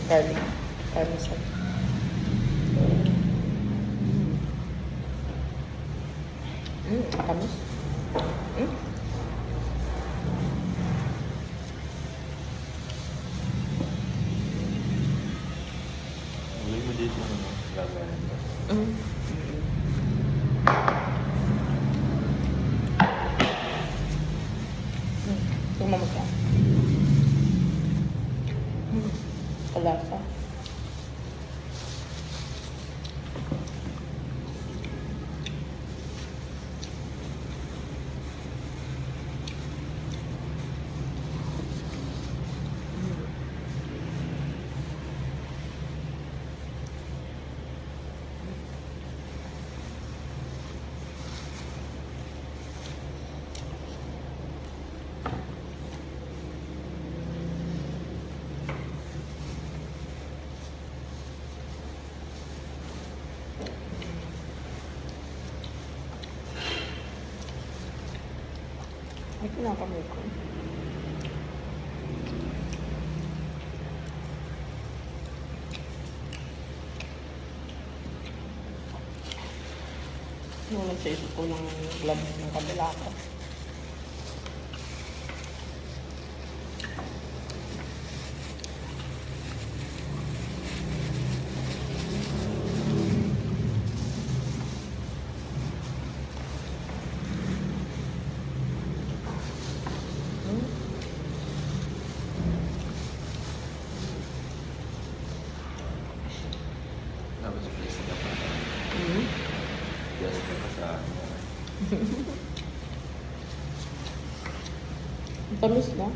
Parmesan. Tamis. Ulay mo dito ano, gagalan ba? Tingnan mo siya. Kalasa. Ay, kinakamay ko. Nung sa isip ko ng glove ng kabila ko. Tapos place na pa. Yes, ka sa Ang tamis na.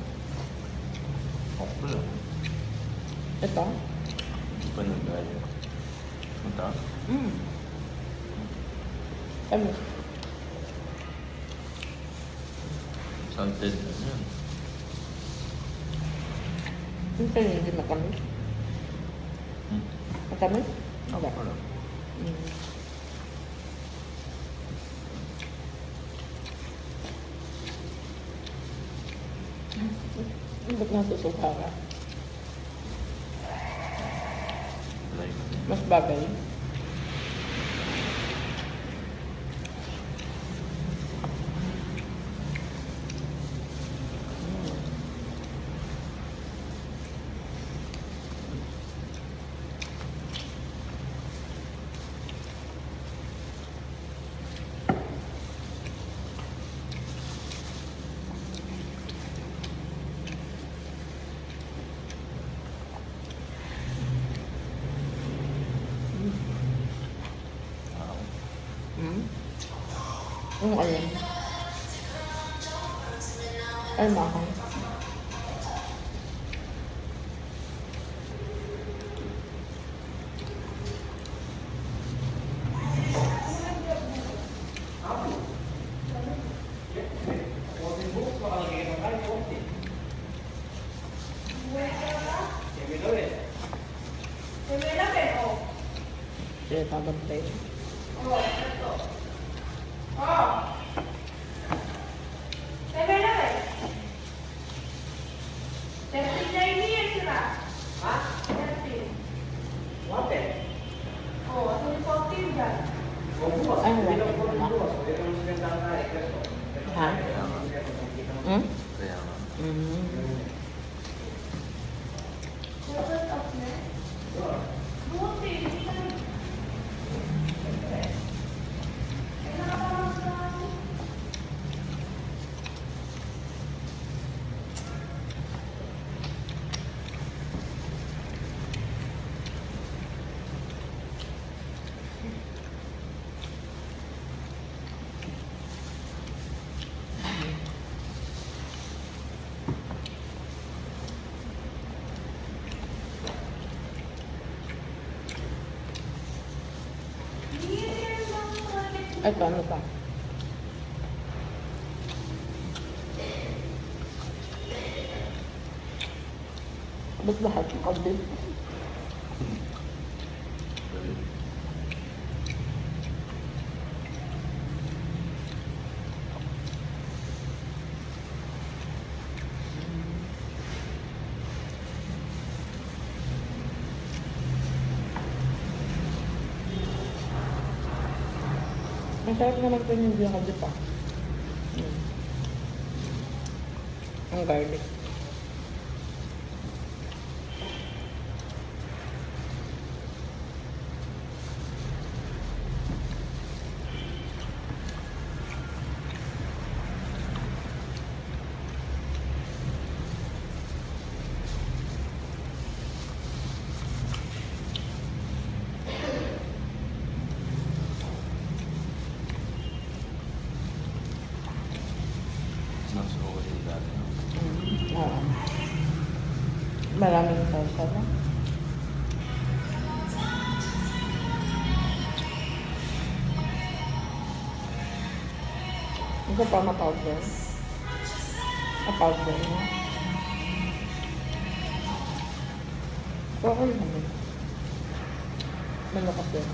ako lang. Ito? Hindi pa nagaya. Punta? Tamis. Salted na yan. Hindi hindi matamis. Matamis? Ako lang. Ba't nasusuka ka? Like, Mas bagay. Ayun. Ay, mahal. Kaya tabantay. Ay, wala. Ha? kaya nga. Hmm? Kaya nga. Ay, ano pa? Ba't lahat ng kabit? Masarap naman ito yung hindi pa. Ang garlic. Mas okay yung dati. Oo. Maraming salsa na. Ito pa ma-powder. Ma-powder na. Okay naman. Malakas yun.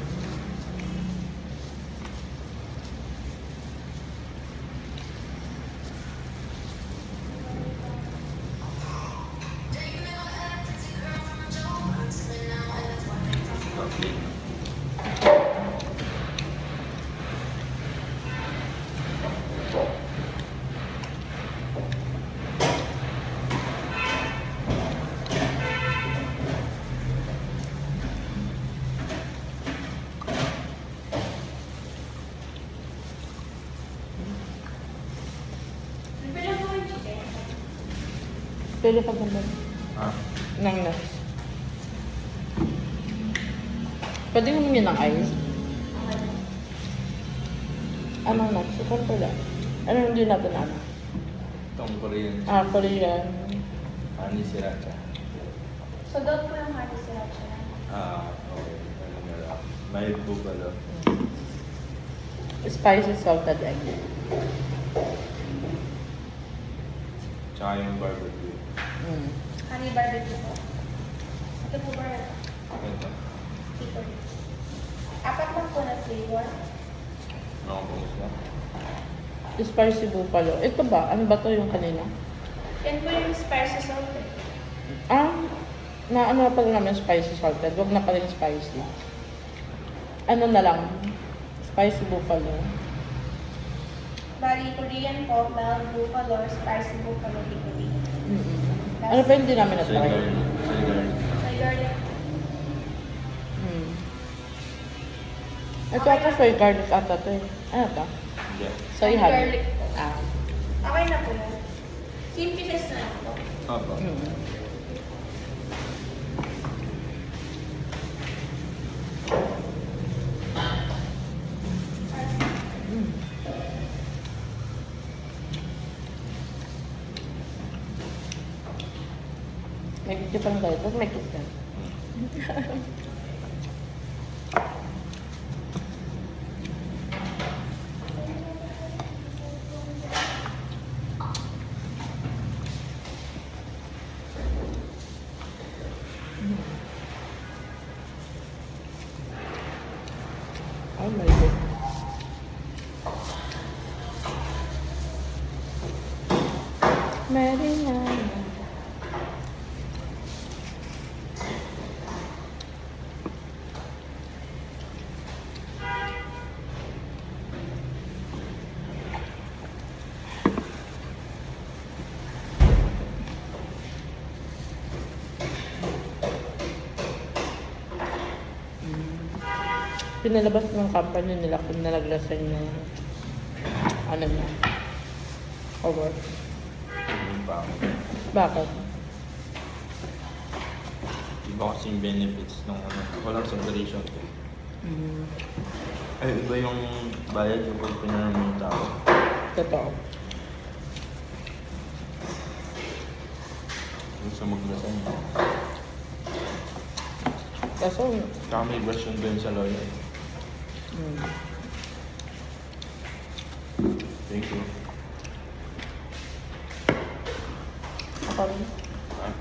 Pwede pa ganda Ha? ng nuts. Pwede mo yun ng ice. Anong nuts? Ikaw pala. Ano hindi natin ano? Itong Korean. Korean. Honey sriracha. So, doon po yung honey sriracha. Okay. Ano nga lang. May buffalo. Spicy salted egg. Tsaka yung barbecue. Honey barbecue po. Ito po ba? Ito. Ito. Apat lang po na flavor. Ano po gusto? Spicy buffalo. Ito ba? Ano ba to yung kanina? Yan po yung spicy salted. Na ano na pala namin spicy salted. Huwag na pala yung spicy. Ano na lang? Spicy buffalo. Bali, Korean po, mild buffalo, spicy buffalo, hickory. Ano pa hindi namin Soy na-try? garlic. Soy garlic. So, garlic. Ito ata soy garlic ata to eh. Ano to? Hindi. Soy Honey honey. garlic po. Ah. Okay na po yan. Same pieces na lang po. Opo. May kit pa lang tayo. Tapos may kit ka. Oh my God. Marina. Pinalabas ng company nila kung nalaglasan yung ano niya. Over. Yung pa ako. Bakit? Iba kasing benefits ng ano. Walang separation. Ay, iba yung bayad yung pag pinanam yung tao. Totoo. Yung sa maglasan. Kaso, Tsaka may version din sa lawyer. Thank you. ako rin. Ah.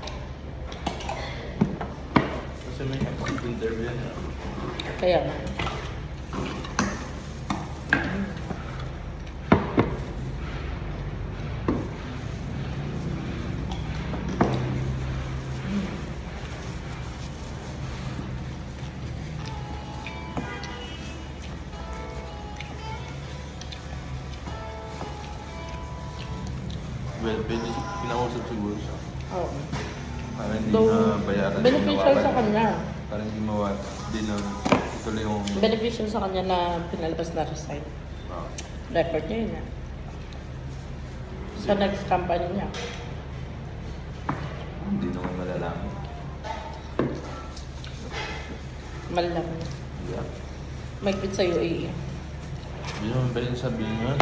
Kasi may interview na. Kaya nga. Well, pwede kinausap siguro siya. Oo. Para hindi Though, na bayaran. beneficial sa kanya. Para hindi mawala. Hindi na ituloy yung... Beneficial sa kanya na pinalabas na resign. Ah. Record niya yun. Sa next company niya. Hindi naman malalaman. Malalaman. Yeah. Magpit sa UAE. Hindi naman ba yung sabihin yun?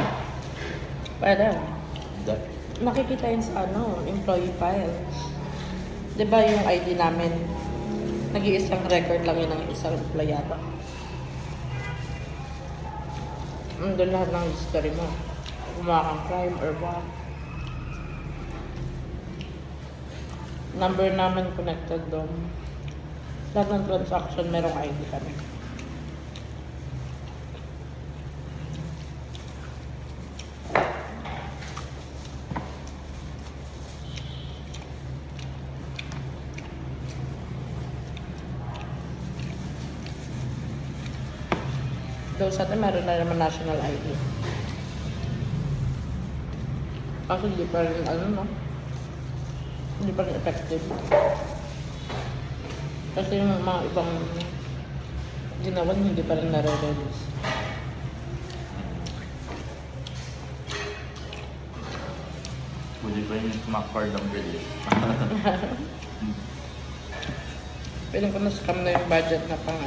Pwede. Hindi. Makikita yun sa employee file. Di ba yung ID namin, nag-iisang record lang yun ng isang empleyado. Doon lahat ng history mo. Gumawa kang crime or what. Number namin connected doon. Lahat ng transaction, merong ID kami. Daw sa atin, meron na naman national ID. Kaso hindi pa rin, hindi pa rin effective. Kasi yung mga ibang ginawan, hindi pa rin nare-release. Pwede pa yung smack card ang pwede. Piling ko na-scam na yung budget na pang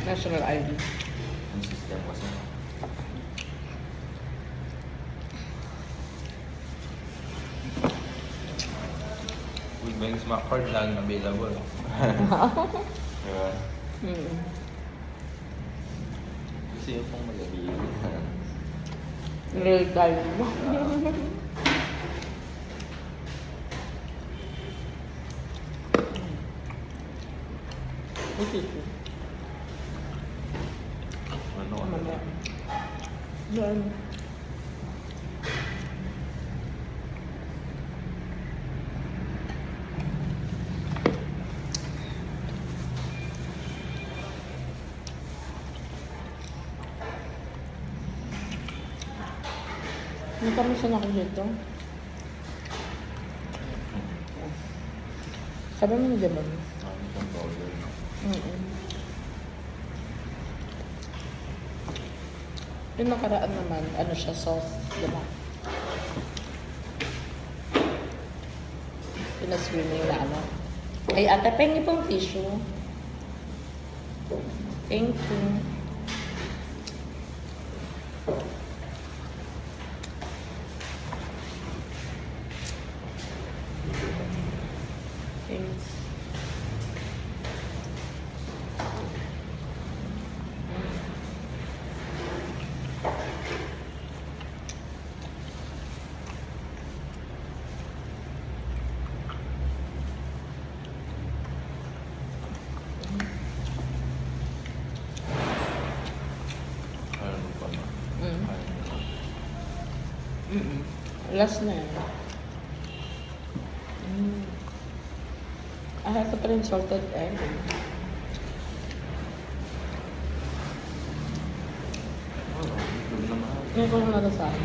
national ID. Ang system kasi. Pwede ba yung smack card lang available? Diba? Mm. Kasi yung pong magabi. Real time. Okay. Ano? Mamaya. Yan. Hindi kami siya dito. Sabi mo na dyan. Ang controller. Yung nakaraan naman, siya, sauce, diba? Pinaswimming na Ay, ate, pengi pong tissue. Thank you. Thanks. Ano pa na? Last na yan. Ito pa rin salted egg. Ito naman. Ngayon ko lang nalasahan.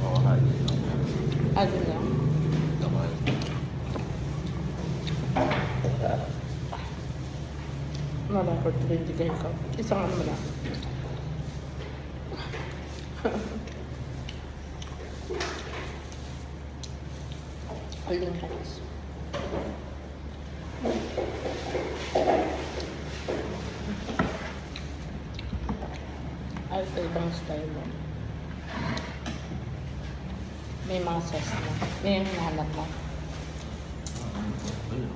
Oo, hali lang. Ano na? Naman. Wala ko ito hindi kayo ka. Isang ano na. Aling hands. Ay, ito ibang style mo. May mga sauce na. May yung hinahanap mo. Ayun,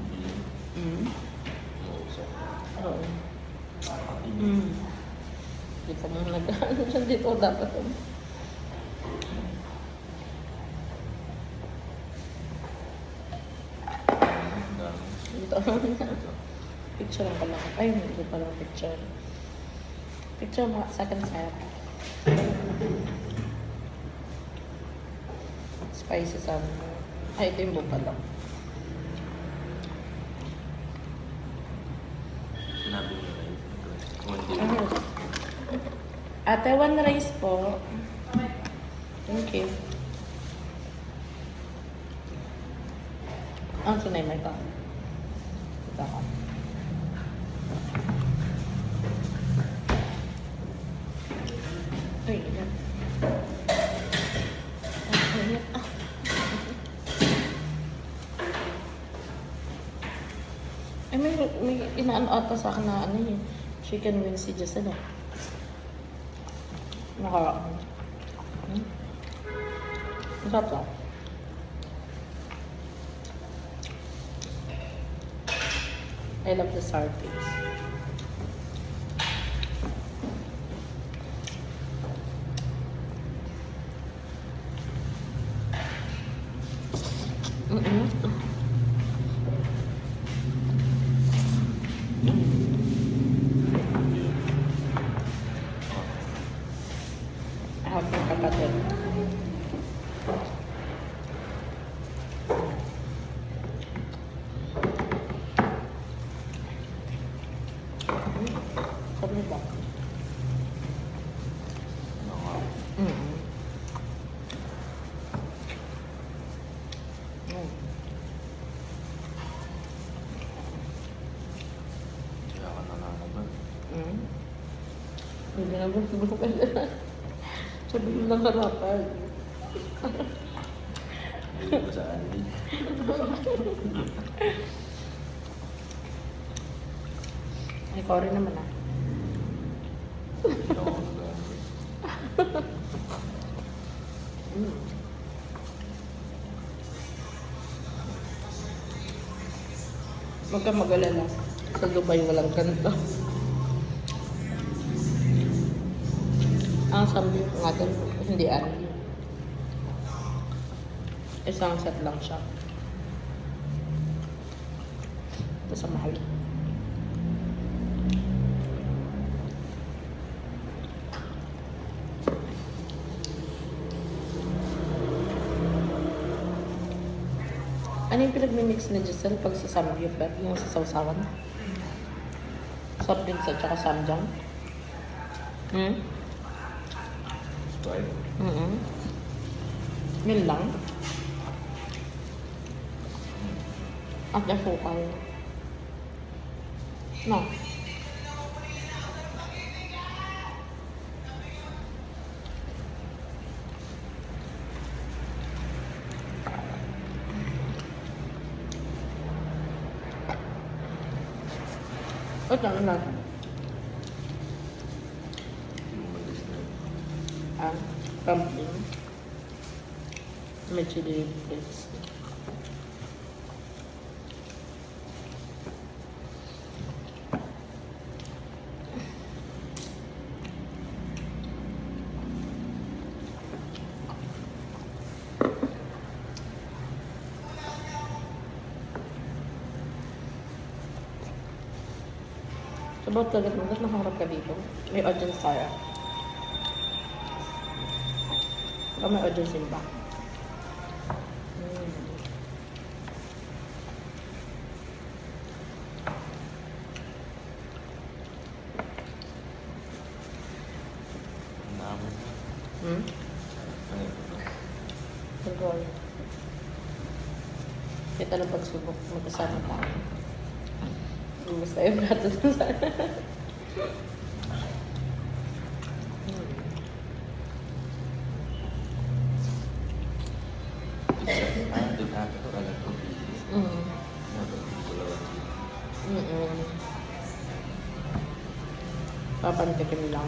Mm. Mausok. Oo. Nakakainit. Mm. Hindi ka mong nag-ano dyan dito dapat. Ang dami. Dito. Ito. Picture lang pala. Ay, hindi pala picture. Picture mo, second set. Spicy sa ay, ito yung buka lang. Sinabi mo na yun. Ito. Kung hindi. Ano? Ate, one rice po. Thank you. Ang sunay may ka. Ito ako. Ay, yan. Ay, yan. Ah. Ay, may inaano ata sa akin na ano yun. Chicken wings si Giselle. Masarap lang. I love the sour taste. Aking kapatid. Sabi ba? Mm-hmm. Kaya ka nananaban. Hindi na ba subukan na? Sabi mo lang harapan. Hindi ko sa anli. Ay, Cory naman ah. Hindi ako nag-anli. Huwag kang mag-alala. Sa Dubai walang ganito. Ang sambi nga doon, hindi ano. Isang set lang siya. Ito sa mahal. Ano yung pinagmimix ni Giselle pag sa samgyup? Yung sa sausawan? Soft drinks at saka samjang? Sprite. Yun lang. At asukal. No. Ito na. Umalis na yun. Pumpkin. May chili flakes. Sabot talaga mo, ba't nakaharap ka dito? May audience tayo. Baka may audience din ba? Namin na. Ano yun? Siguro. Kita ng pagsubok, magkasama tayo. Basta yung gato na sana. Doon natin ko agad ko pieces. Ko lang. Papantikin lang.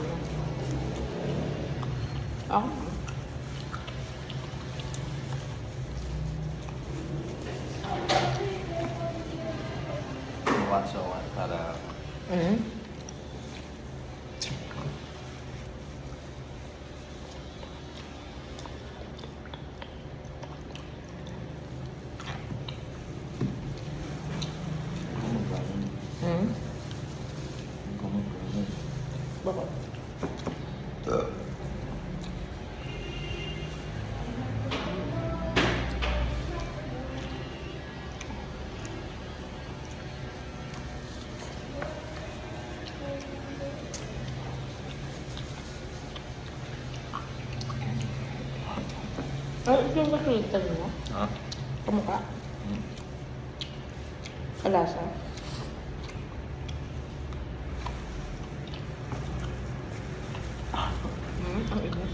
Ako. papasok para Mm. Mm. Bakit? Ay, ito yung nakita mo? Ha? Kamukha? Hmm. Kalasa? Ang init.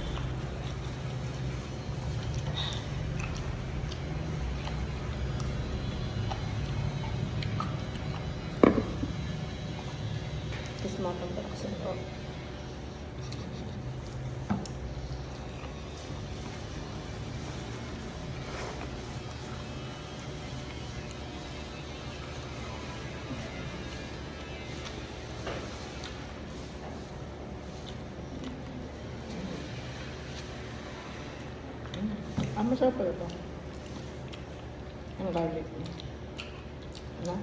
Tapos matanda kasi ito. Masarap pa ito. Ang garlic. Ano?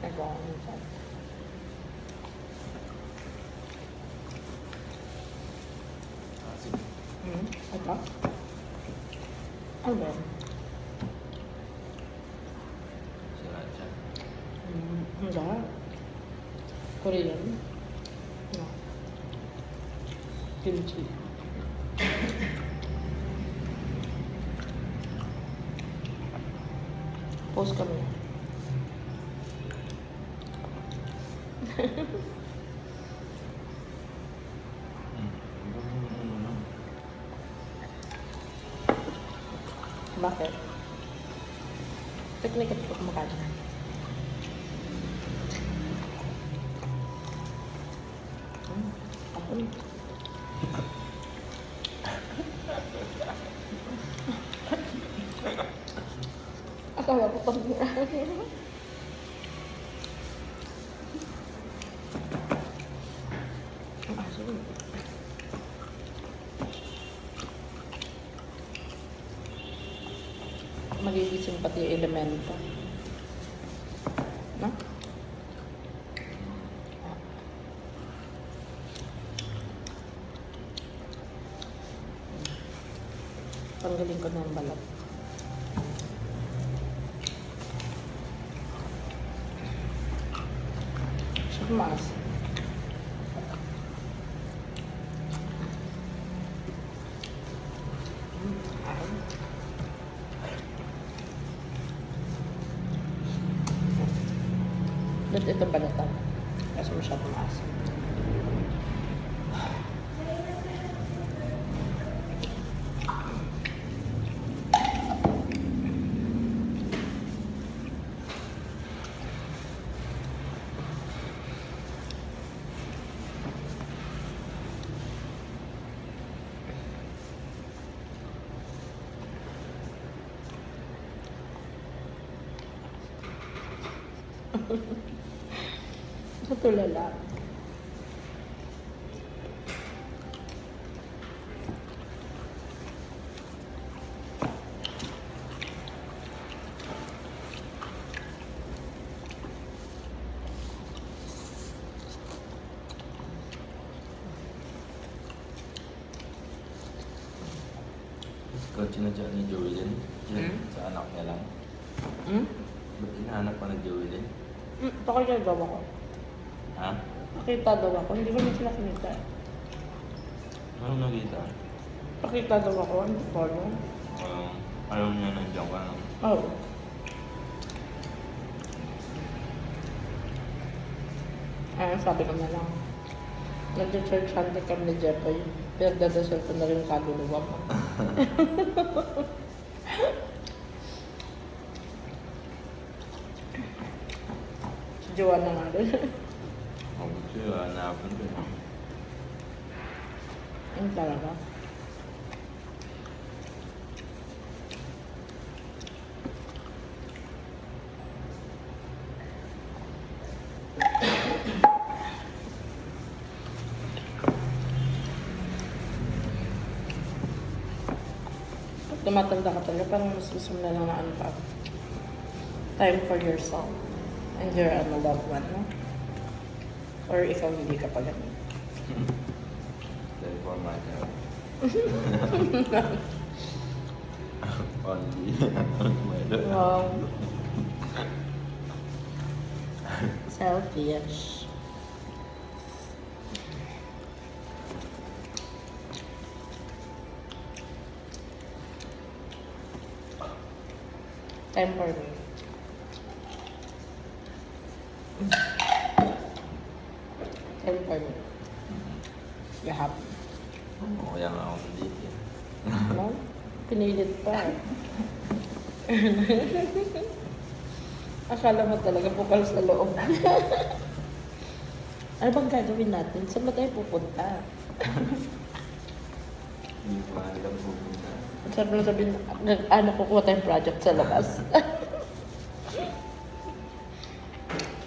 Nagawa minsan. Ito? Ano ba yun? Sriracha. Hindi. Korean. No. Kimchi. Post kami. Bakit? Teknik ito kumakain. Ako. Akala ko pag ang aso. Magigising pati yung elemento. No? Tanggalin ko na ang balat. Siya mas. Ba't ito balatan? Kasi masyadong maasim. Sa tulala. Kotse na dyan ni Julian. Dyan, Hmm? sa anak niya lang. Hmm? Ba't hinahanap ka na Joey? Pakita daw ako. Ha? Pakita daw ako. Hindi ko rin sila kinita. Anong nakita? Pakita daw ako. Hindi ko alam. Alam niya nandiyan ka na. Oo. Sabi ko na lang. Nag-church hunter kami ni Jepoy. Pinagdadasal ko na rin yung kaluluwa ko. Si Joanna nga rin. Oh, kasi hanapin ko na. Ano talaga? Pag tumatanda ka talaga, parang mas gusto mo na lang na ano pa. Time for yourself. And your loved one, no? Or ikaw hindi ka pa ganun. Stay for myself. Only. Wow. Selfish. Time for me. Time for me. You happy? Kaya nga ako dito. No? Pinilit pa. Akala mo talaga bukal sa loob. Ano bang gagawin natin? Saan ba tayo pupunta? Hindi ko alam pupunta. Sabi lang sabihin, ano kukuha tayong project sa labas.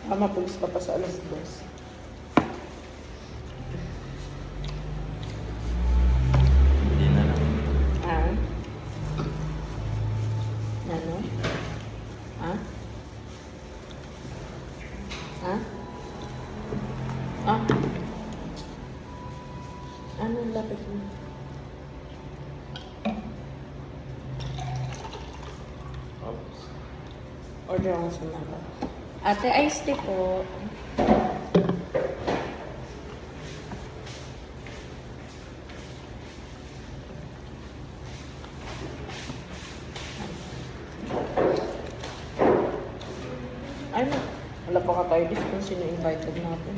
Mapulis ka pa sa alas 2. Hindi na lang. Ah? Ano? Ah? Ah? Ah? Ano ang lapit mo? Oops. Order ako sa naba. Ate, iced tea po. Ay na. Wala pa ka tayo dito kung sino invited natin.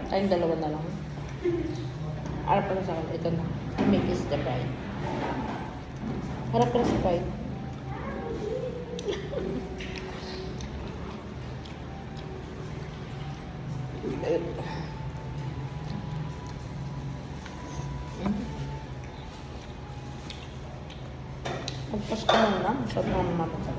Tayong dalawa na lang. Harap ka na sa akin. Ito na. Make is the bride. Harap ka na sa bride. Magpas ka muna. Sabi mo mamata.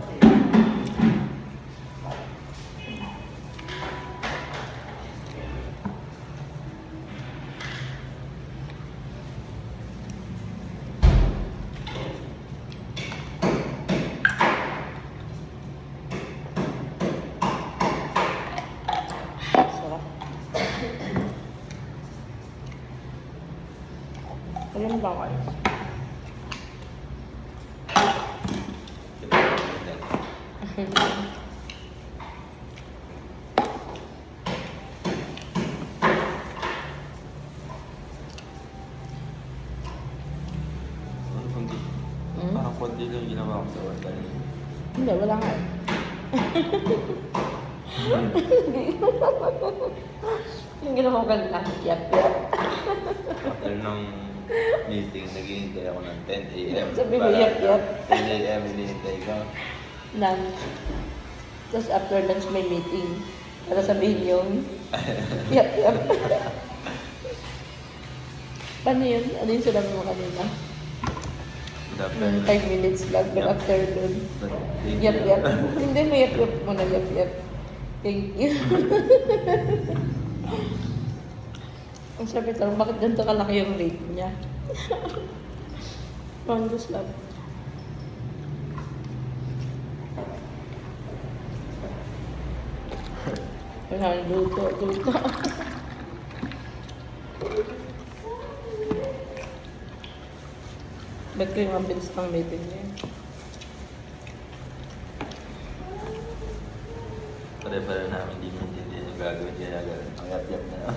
Sarap. Alam mo ba kayo? Parang konti lang ginawa ko sa order niya. Hindi, wala nga. Yung ginawa ko lang, yap. After nung meeting, naghihintay ako ng 10 a.m. Sabi mo, yap. 10 a.m. hinihintay ko. Lunch. Tapos after lunch may meeting. Para sabihin yung, yap. Paano yun? Ano yung sinabi mo kanina? Dapat. 5 minutes lang, but Yep. after nun, Thank yap. you. Hindi, may yap mo na yap. Thank you. Ang sabi lang, bakit ganito kalaki yung rate niya? Mandos lang. Kaya luto. Ba't ko yung mabilis pang meeting niya? Pare-pare namin hindi maintindihan yung gagawin kaya gano'n. Ang yap-yap na lang.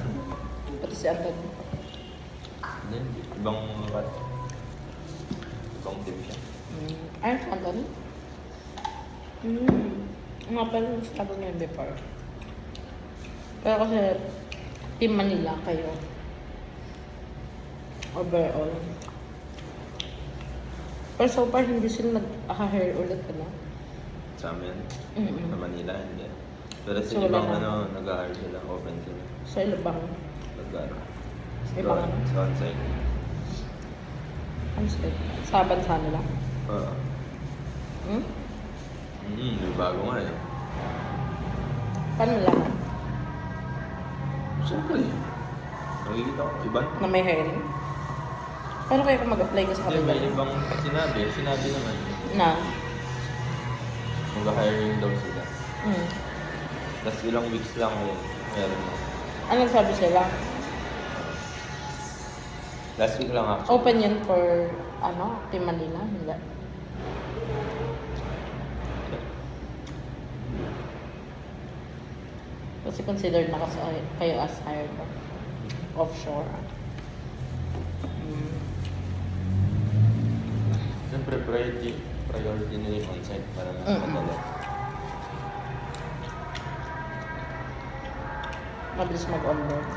Pati si Anthony. Hindi, ibang kat. Ibang team siya. Ay, si Anthony? Nga pala, sabi niya yun before. Pero kasi, Team Manila kayo. Overall. Pero so far, hindi sila nag-hire ulit, ano? Sa amin, Mm-mm. sa Manila, hindi. Pero sa So, wala ibang na. nag-hire sila, open sila. Sa Ilabang. Lugar. Ibang ano? Sa on-site. Ano sila? Sa bansa nila. Oo. Hmm? May bago nga eh. Paano nalaman? Siyempre. Nakikita ko, iba. Na may hiring? Paano kayo kung mag-apply ka sa Hindi, kanila? may ibang sinabi naman. Na? Mag-hiring daw sila. Hmm. Tapos ilang weeks lang yun. Meron na. Ano sabi sila? Last week lang actually. Open yun for, ano, Team Manila? Hindi. Kasi considered na kasi kayo as hired ba? Offshore. Siyempre, priority na yung on-site para mas madali. Mabilis mag-onboard.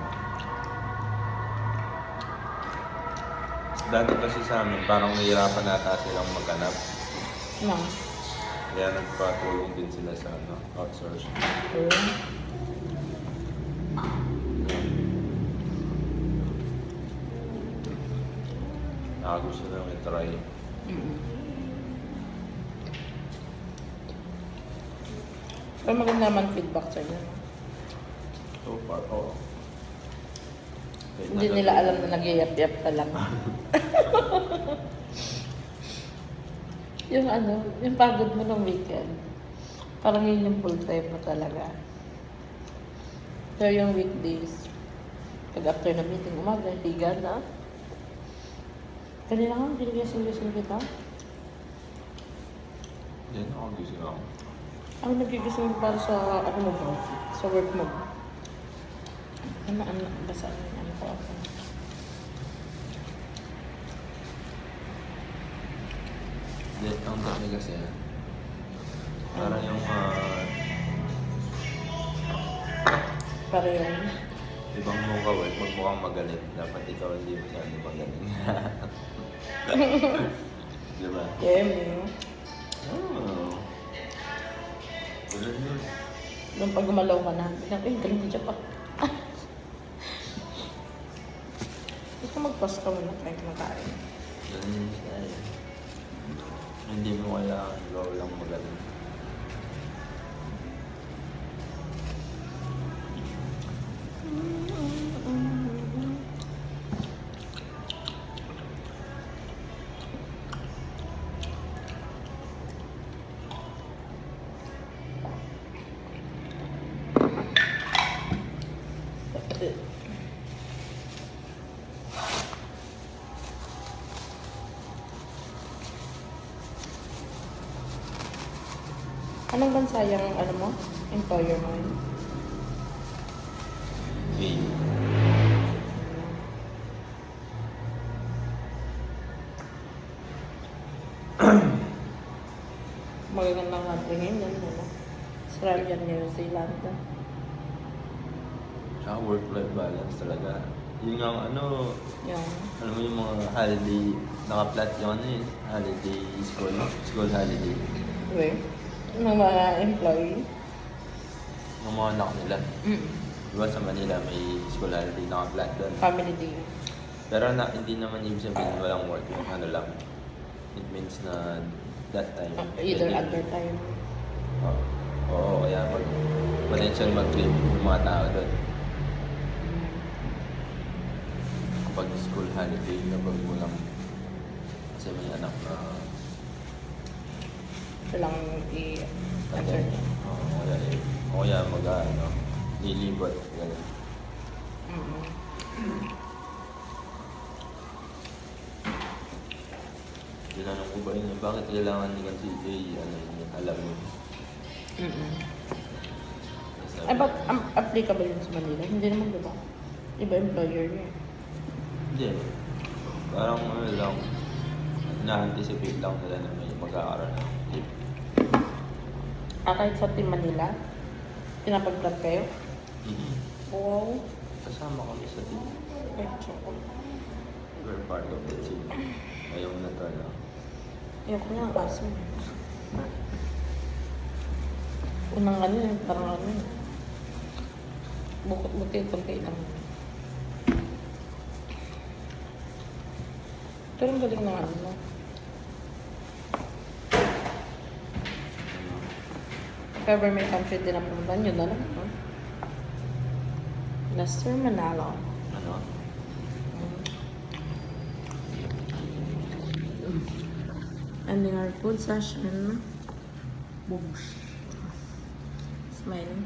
Dati kasi sa amin, parang nahihirapan nata silang maghanap. No. Kaya nagpatulong din sila sa outsource. Gusto lang i-try. Pero maganda naman feedback sa inyo. No? So far, oo. Kahit Hindi nila alam na nag-yap-yap ka lang. Yung ano, yung pagod mo ng weekend. Parang yun yung full time mo talaga. Pero yung weekdays, pag after na meeting, umaga, higa na. Kanina nga, ginigising kita. Yan ako gising ako. Ako nagigising para sa, ano mo ba? Sa work mo ba? Ano, basta ano ko ako. Then, ang dami kasi, parang yung, Para yung, ibang mukha, magmukhang magaling. Dapat ikaw hindi masyado magaling. Diba? game, Oh. Tulad yun. yung pag gumalaw ka na, biglang, galing ka pa. Gusto mag-pause ka muna, try ka makain. Ganun yun tayo. Hindi mo kailangan ikaw lang magaling. Anong bansa yung, ano mo, employer mo yun? Okay. Magagandang country ngayon, yan, ano? Australia, New Zealand. Tsaka work-life balance talaga. Yun nga ang ano, Yung, alam mo yung mga holiday, naka-flat yung ano eh, holiday school holiday. wait, ng mga employee. Ng mga anak nila. Mm. Diba sa Manila may school holiday, naka-flat doon. Family day. Pero hindi naman ibig sabihin walang work, yung ano lang. It means na that time. Either pwede- other time. Oo, kaya pag potential mag-trip yung mga tao doon. Kapag school holiday, kapag walang kasi may anak na Silang i-answer. o kaya mag-ano, lilibot, gano'n. Tinanong ko ba yun, bakit kailangan ni si Jay, ano yun, alam mo. Ay, ba't applicable yun sa Manila? Hindi naman, di ba? Iba employer niya. Hindi. Parang ano lang, na-anticipate lang nila na may magkakaroon ng leave. Kahit sa Team Manila, pinapag-plan kayo? Wow. Kasama kami sa team. Ay, tsaka. We're part of the team. Ngayong natala. Ayoko nga ang kaso. Unang ano yun, parang ano yun. Buti-kunti lang. Pero ang galing ng ano, no? If ever may country din ang pumuntan, yun na lang, no? Lester Manalo. Ano? Ending our food session. Boosh. Smiling.